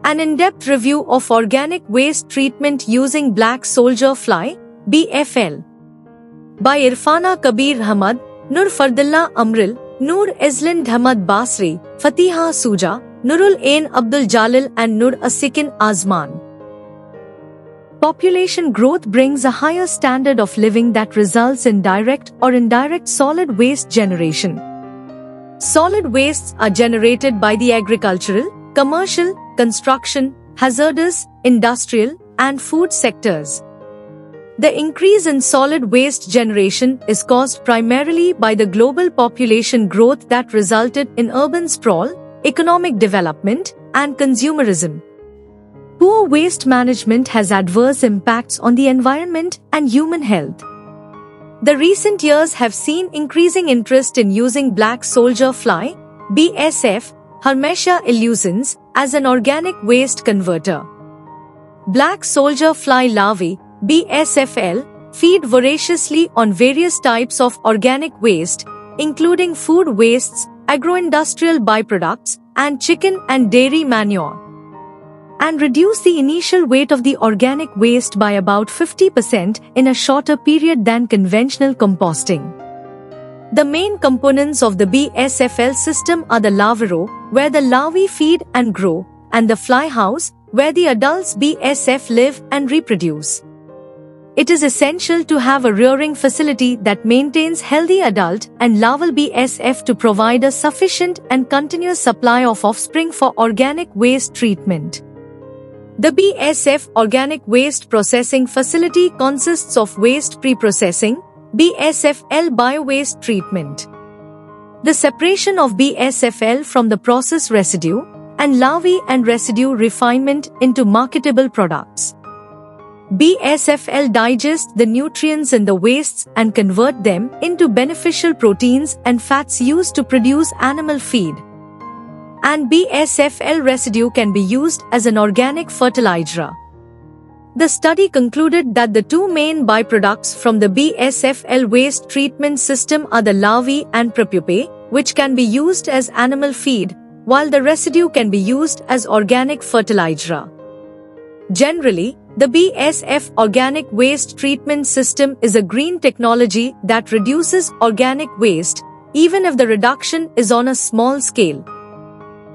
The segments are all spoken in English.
An in-depth review of organic waste treatment using black soldier fly, BFL. By Irfana Kabir Ahmad, Nur Fardullah Amril, Nur Ezlind Ahmad Basri, Fatiha Suja, Nurul Ain Abdul Jalil and Nur Asikin Azman. Population growth brings a higher standard of living that results in direct or indirect solid waste generation. Solid wastes are generated by the agricultural, commercial, construction, hazardous, industrial, and food sectors. The increase in solid waste generation is caused primarily by the global population growth that resulted in urban sprawl, economic development, and consumerism. Poor waste management has adverse impacts on the environment and human health. The recent years have seen increasing interest in using black soldier fly, BSF, Hermetia illucens, as an organic waste converter. Black soldier fly larvae, BSFL, feed voraciously on various types of organic waste, including food wastes, agro-industrial byproducts, and chicken and dairy manure, and reduce the initial weight of the organic waste by about 50% in a shorter period than conventional composting. The main components of the BSFL system are the larvarow, where the larvae feed and grow, and the fly house, where the adults BSF live and reproduce. It is essential to have a rearing facility that maintains healthy adult and larval BSF to provide a sufficient and continuous supply of offspring for organic waste treatment. The BSF Organic Waste Processing Facility consists of waste pre-processing, BSFL biowaste treatment, the separation of BSFL from the process residue, and larvae and residue refinement into marketable products. BSFL digests the nutrients in the wastes and convert them into beneficial proteins and fats used to produce animal feed. And BSFL residue can be used as an organic fertilizer. The study concluded that the two main byproducts from the BSFL waste treatment system are the larvae and prepupae, which can be used as animal feed, while the residue can be used as organic fertilizer. Generally, the BSF organic waste treatment system is a green technology that reduces organic waste, even if the reduction is on a small scale.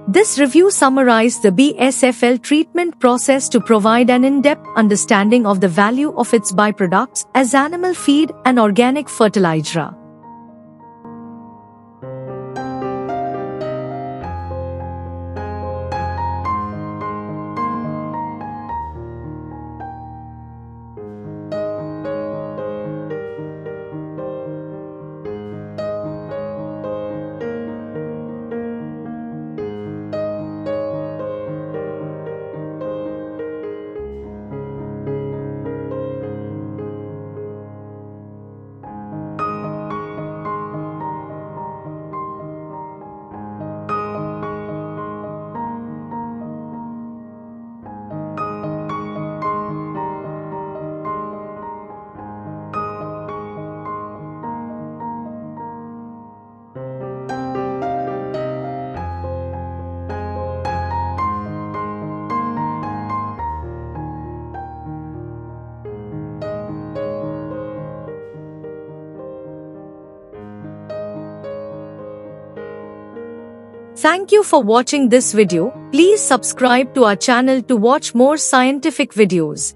This review summarized the BSFL treatment process to provide an in-depth understanding of the value of its byproducts as animal feed and organic fertilizer. Thank you for watching this video. Please subscribe to our channel to watch more scientific videos.